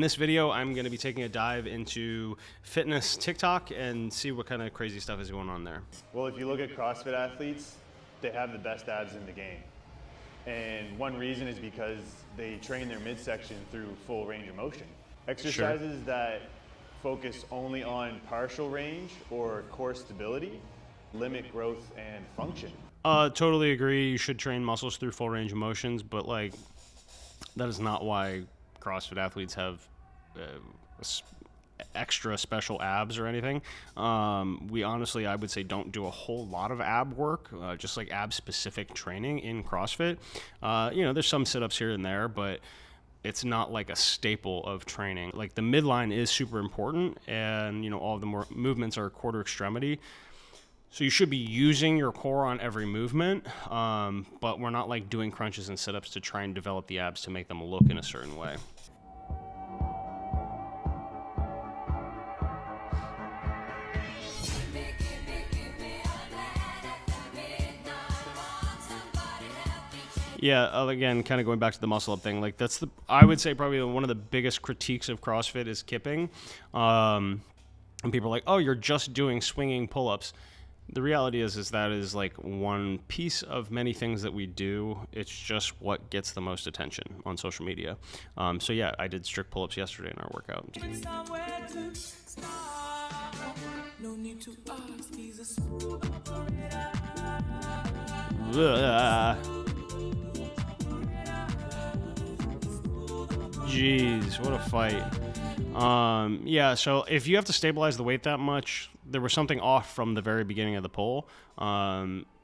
this video, I'm going to be taking a dive into fitness TikTok and see what kind of crazy stuff is going on there. Well, if you look at CrossFit athletes, they have the best abs in the game. And one reason is because they train their midsection through full range of motion. Exercises that focus only on partial range or core stability limit growth and function. Totally agree. You should train muscles through full range of motions, but like that is not why CrossFit athletes have extra special abs or anything. We honestly, I would say, don't do a whole lot of ab work, just like ab specific training in CrossFit. There's some sit-ups here and there, but it's not like a staple of training. Like the midline is super important, and all of the movements are quarter extremity. So you should be using your core on every movement, but we're not like doing crunches and sit-ups to try and develop the abs to make them look in a certain way. Yeah, again, kind of going back to the muscle up thing, like I would say probably one of the biggest critiques of CrossFit is kipping. And people are like, oh, you're just doing swinging pull-ups. The reality is that is like one piece of many things that we do. It's just what gets the most attention on social media. So yeah, I did strict pull-ups yesterday in our workout. Jeez, what a fight. Yeah, so if you have to stabilize the weight that much, there was something off from the very beginning of the pull.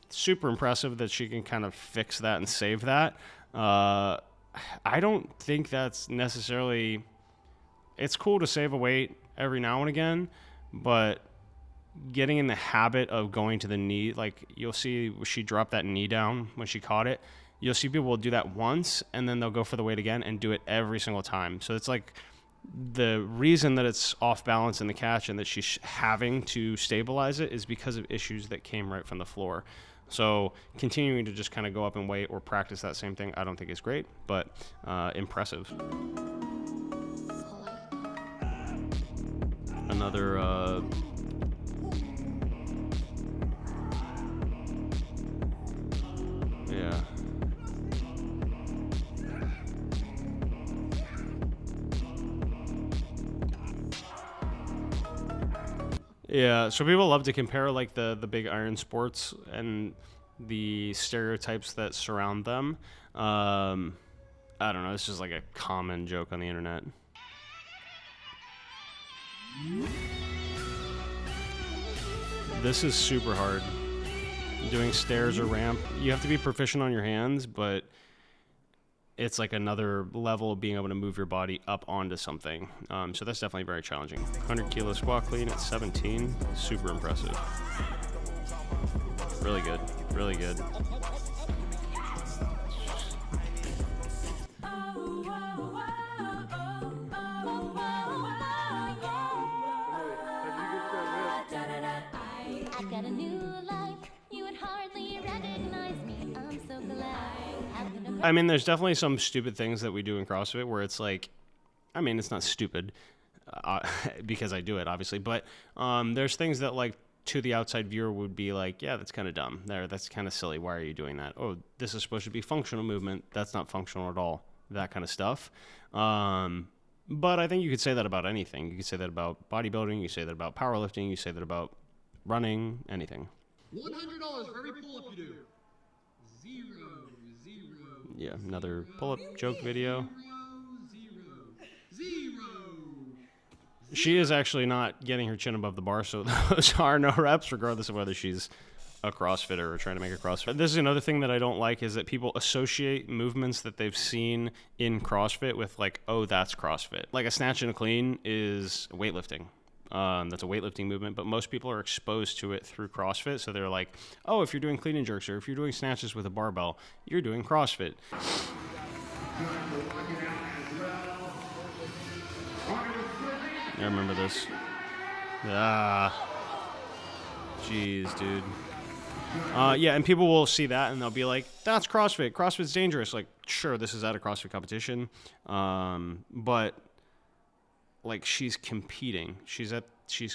Super impressive that she can kind of fix that and save that. I don't think that's necessarily... It's cool to save a weight every now and again, but getting in the habit of going to the knee, like you'll see she dropped that knee down when she caught it. You'll see people will do that once, and then they'll go for the weight again and do it every single time. So it's like the reason that it's off balance in the catch and that she's having to stabilize it is because of issues that came right from the floor. So continuing to just kind of go up in weight or practice that same thing, I don't think is great, but impressive. Another... yeah. Yeah, so people love to compare like the big iron sports and the stereotypes that surround them. I don't know, it's just like a common joke on the internet. This is super hard. Doing stairs or ramp, you have to be proficient on your hands, but it's like another level of being able to move your body up onto something. So that's definitely very challenging. 100 kilo squat clean at 17, super impressive. Really good, really good. I mean, there's definitely some stupid things that we do in CrossFit where it's like, I mean, it's not stupid because I do it, obviously, but there's things that like to the outside viewer would be like, yeah, that's kind of dumb. That's kind of silly. Why are you doing that? Oh, this is supposed to be functional movement. That's not functional at all. That kind of stuff. But I think you could say that about anything. You could say that about bodybuilding. You could say that about powerlifting. You could say that about running, anything. $100 for every pull-up you do. Zero. Yeah, another pull-up joke video. Zero. She is actually not getting her chin above the bar, so those are no reps, regardless of whether she's a CrossFitter or trying to make a CrossFit. This is another thing that I don't like, is that people associate movements that they've seen in CrossFit with like, oh, that's CrossFit. Like a snatch and a clean is weightlifting. That's a weightlifting movement, but most people are exposed to it through CrossFit. So they're like, oh, if you're doing clean and jerks or if you're doing snatches with a barbell, you're doing CrossFit. I remember this. Jeez, dude. Yeah, and people will see that and they'll be like, that's CrossFit. CrossFit's dangerous. Like, sure, this is at a CrossFit competition. But like she's competing. She's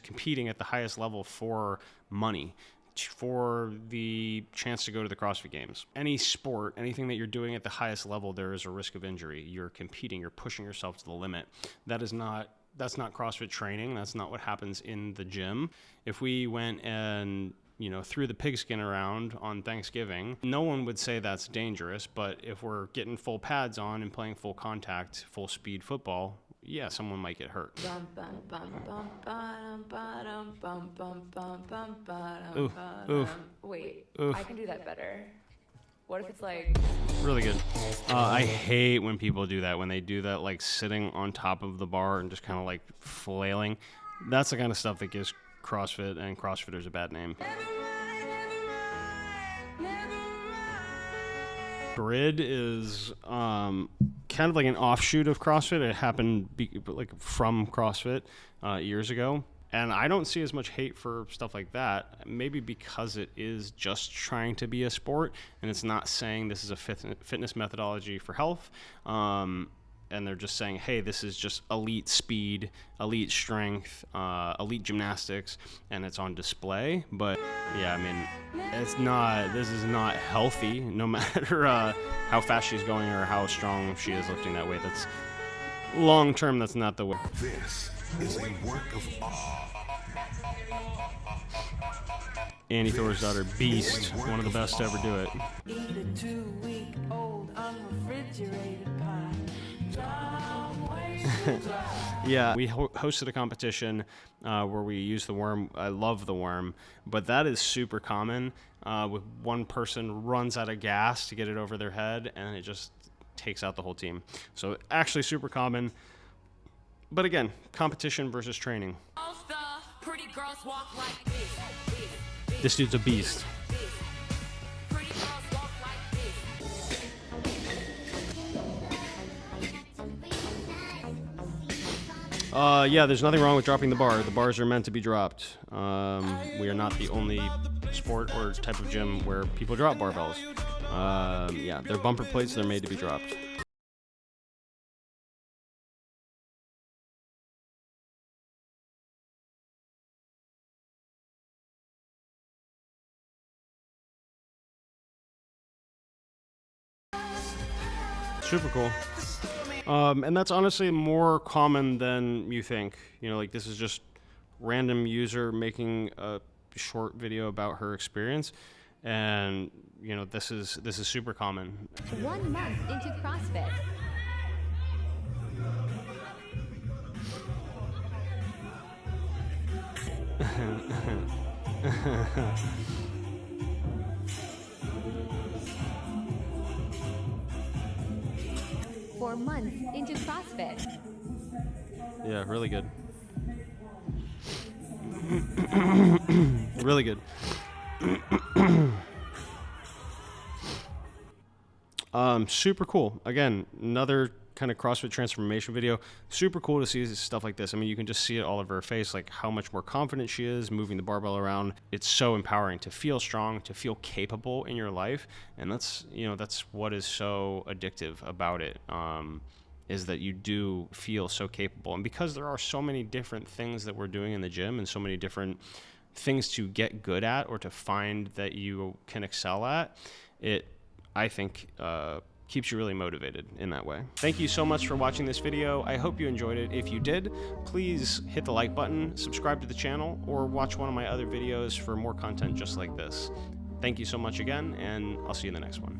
competing at the highest level for money, for the chance to go to the CrossFit Games. Any sport, anything that you're doing at the highest level, there is a risk of injury. You're competing, you're pushing yourself to the limit. That's not CrossFit training. That's not what happens in the gym. If we went and, you know, threw the pigskin around on Thanksgiving, no one would say that's dangerous. But if we're getting full pads on and playing full contact, full speed football, yeah, someone might get hurt. Ooh, ooh. Wait, Ooh. I can do that better. What if it's like... Really good. I hate when people do that, when they do that, like sitting on top of the bar and just kind of like flailing. That's the kind of stuff that gives CrossFit and CrossFitters a bad name. Grid is kind of like an offshoot of CrossFit. It happened from CrossFit years ago. And I don't see as much hate for stuff like that, maybe because it is just trying to be a sport and it's not saying this is a fitness methodology for health. And they're just saying, hey, this is just elite speed, elite strength, elite gymnastics, and it's on display. But yeah, I mean, this is not healthy, no matter how fast she's going or how strong she is lifting that weight. That's long term, that's not the way. This is a work of art. Annie Thorisdottir, beast, one of the best to ever do it. Eat a 2-week-old unrefrigerated pie. Yeah, we hosted a competition where we used the worm. I love the worm, but that is super common. With one person runs out of gas to get it over their head, and it just takes out the whole team. So actually super common. But again, competition versus training. This dude's a beast. Yeah, there's nothing wrong with dropping the bar. The bars are meant to be dropped. We are not the only sport or type of gym where people drop barbells. Yeah, they're bumper plates. They're made to be dropped. Super cool. And that's honestly more common than you think. You know, like this is just random user making a short video about her experience, and you know, this is super common. 1 month into CrossFit. For months into CrossFit. Yeah, really good. Really good. Super cool. Again, another kind of CrossFit transformation video. Super cool to see stuff like this. I mean, you can just see it all over her face, like how much more confident she is moving the barbell around. It's so empowering to feel strong, to feel capable in your life. And that's, you know, that's what is so addictive about it, is that you do feel so capable. And because there are so many different things that we're doing in the gym and so many different things to get good at or to find that you can excel at, it, I think, keeps you really motivated in that way. Thank you so much for watching this video. I hope you enjoyed it. If you did, please hit the like button, subscribe to the channel, or watch one of my other videos for more content just like this. Thank you so much again, and I'll see you in the next one.